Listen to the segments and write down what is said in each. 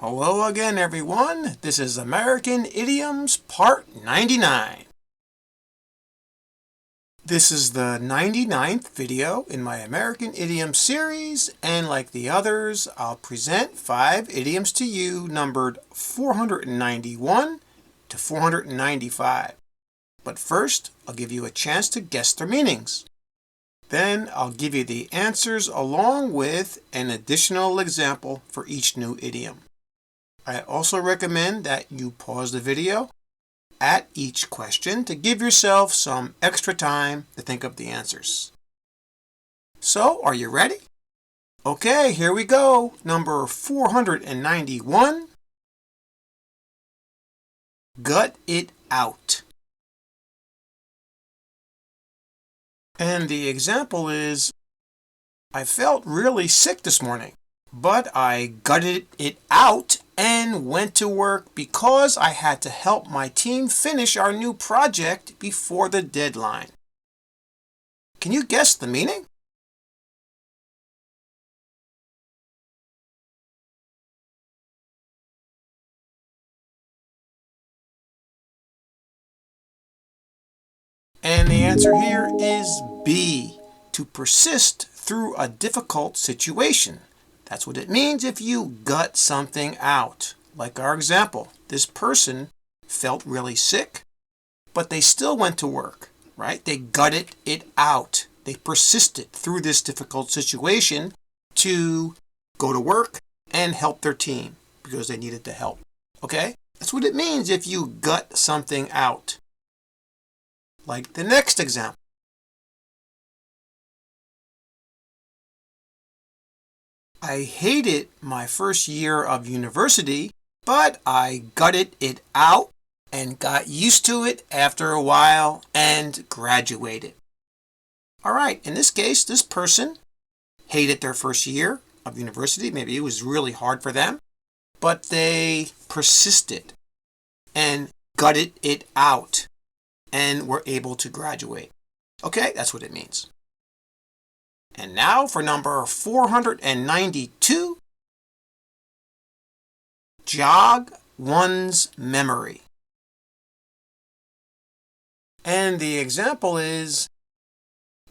Hello again, everyone. This is American Idioms Part 99. This is the 99th video in my American Idioms series, and like the others, I'll present 5 idioms to you numbered 491 to 495. But first, I'll give you a chance to guess their meanings. Then I'll give you the answers along with an additional example for each new idiom. I also recommend that you pause the video at each question to give yourself some extra time to think of the answers. So, are you ready? Okay, here we go. Number 491. Gut it out. And the example is, I felt really sick this morning, but I gutted it out and went to work because I had to help my team finish our new project before the deadline. Can you guess the meaning? And the answer here is B, to persist through a difficult situation. That's what it means if you gut something out. Like our example, this person felt really sick, but they still went to work, right? They gutted it out. They persisted through this difficult situation to go to work and help their team because they needed the help. Okay? That's what it means if you gut something out. Like the next example. I hated my first year of university, but I gutted it out and got used to it after a while and graduated. All right, in this case, this person hated their first year of university. Maybe it was really hard for them, but they persisted and gutted it out and were able to graduate. Okay, that's what it means. And now for number 492, jog one's memory. And the example is,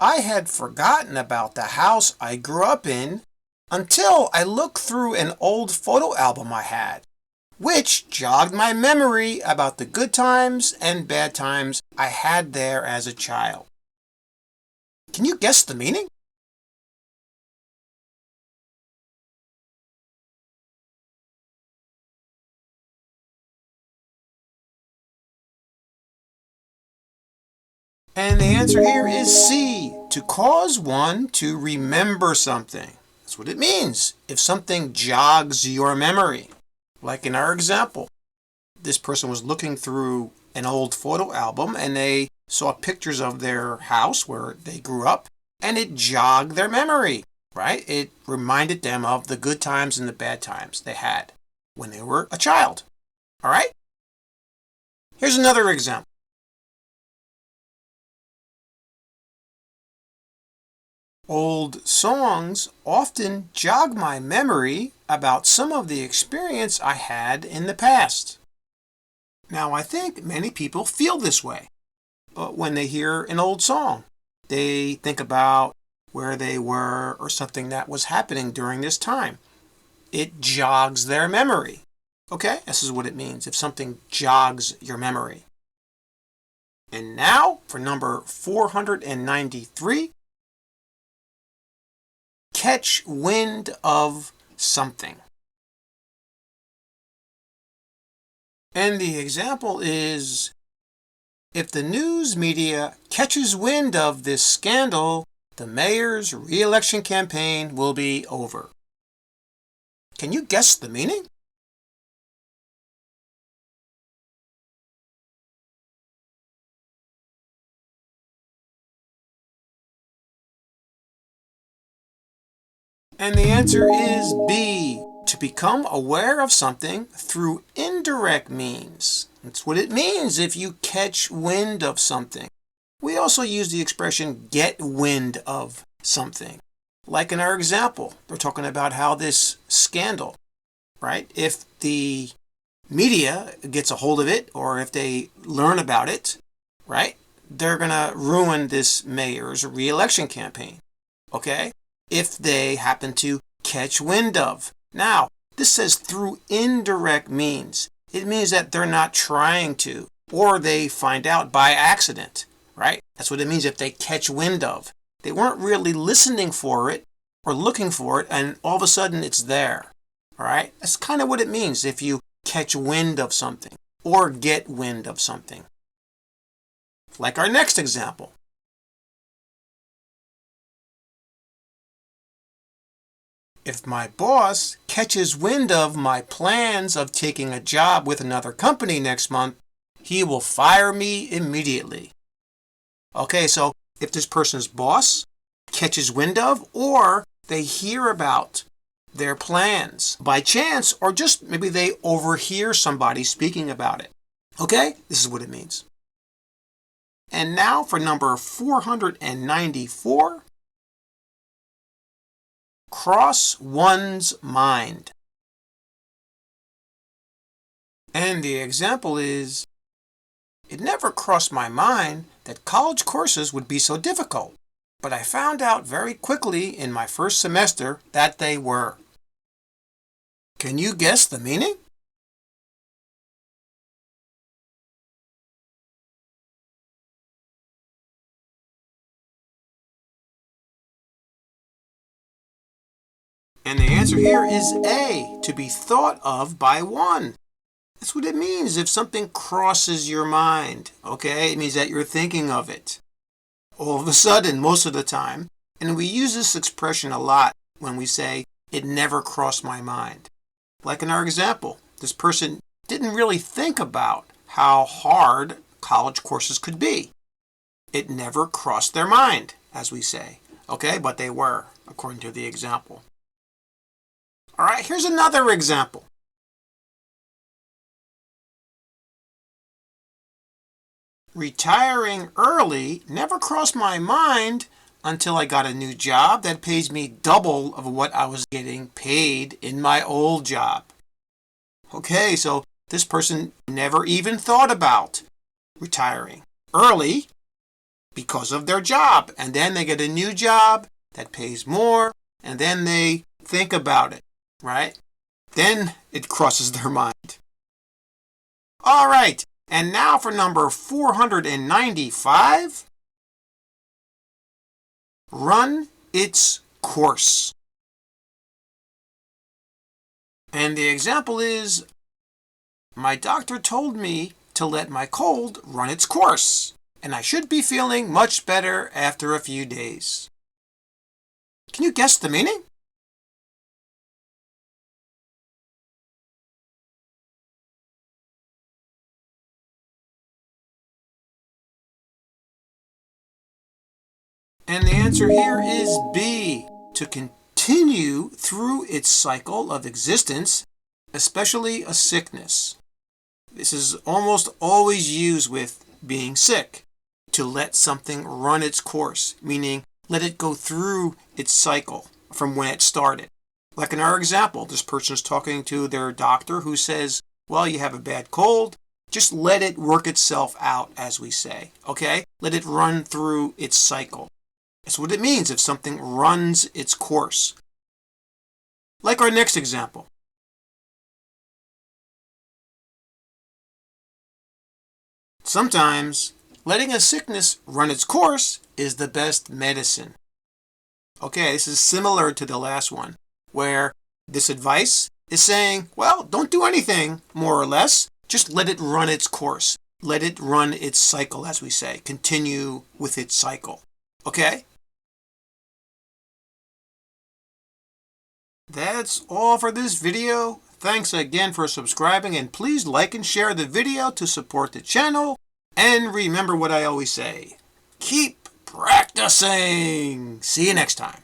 I had forgotten about the house I grew up in until I looked through an old photo album I had, which jogged my memory about the good times and bad times I had there as a child. Can you guess the meaning? And the answer here is C, to cause one to remember something. That's what it means if something jogs your memory. Like in our example, this person was looking through an old photo album and they saw pictures of their house where they grew up, and it jogged their memory, right? It reminded them of the good times and the bad times they had when they were a child. All right? Here's another example. Old songs often jog my memory about some of the experience I had in the past. Now, I think many people feel this way when they hear an old song. They think about where they were or something that was happening during this time. It jogs their memory. Okay, this is what it means if something jogs your memory. And now for number 493. Catch wind of something. And the example is, if the news media catches wind of this scandal, the mayor's re-election campaign will be over. Can you guess the meaning? And the answer is B, to become aware of something through indirect means. That's what it means if you catch wind of something. We also use the expression get wind of something. Like in our example, we're talking about how this scandal right? If the media gets a hold of it, or if they learn about it, right, they're going to ruin this mayor's re-election campaign, okay? If they happen to catch wind of. Now, this says through indirect means. It means that they're not trying to, or they find out by accident, right? That's what it means if they catch wind of. They weren't really listening for it or looking for it, and all of a sudden it's there, all right? That's kind of what it means if you catch wind of something or get wind of something. Like our next example. If my boss catches wind of my plans of taking a job with another company next month, he will fire me immediately. Okay, so if this person's boss catches wind of, or they hear about their plans by chance, or just maybe they overhear somebody speaking about it. Okay, this is what it means. And now for number 494. Cross one's mind. And the example is, it never crossed my mind that college courses would be so difficult, but I found out very quickly in my first semester that they were. Can you guess the meaning? And the answer here is A, to be thought of by one. That's what it means if something crosses your mind, okay? It means that you're thinking of it. All of a sudden, most of the time. And we use this expression a lot when we say, it never crossed my mind. Like in our example, this person didn't really think about how hard college courses could be. It never crossed their mind, as we say. Okay, but they were, according to the example. All right, here's another example. Retiring early never crossed my mind until I got a new job that pays me double of what I was getting paid in my old job. Okay, so this person never even thought about retiring early because of their job. And then they get a new job that pays more, and then they think about it, right? Then it crosses their mind. All right, and now for number 495. Run its course. And the example is, my doctor told me to let my cold run its course, and I should be feeling much better after a few days. Can you guess the meaning? And the answer here is B, to continue through its cycle of existence, especially a sickness. This is almost always used with being sick, to let something run its course, meaning let it go through its cycle from when it started. Like in our example, this person is talking to their doctor who says, well, you have a bad cold, just let it work itself out, as we say, okay? Let it run through its cycle. That's what it means if something runs its course. Like our next example. Sometimes letting a sickness run its course is the best medicine. Okay, this is similar to the last one, where this advice is saying, well, don't do anything, more or less. Just let it run its course. Let it run its cycle, as we say. Continue with its cycle. Okay? That's all for this video. Thanks again for subscribing, and please like and share the video to support the channel. And remember what I always say, keep practicing. See you next time.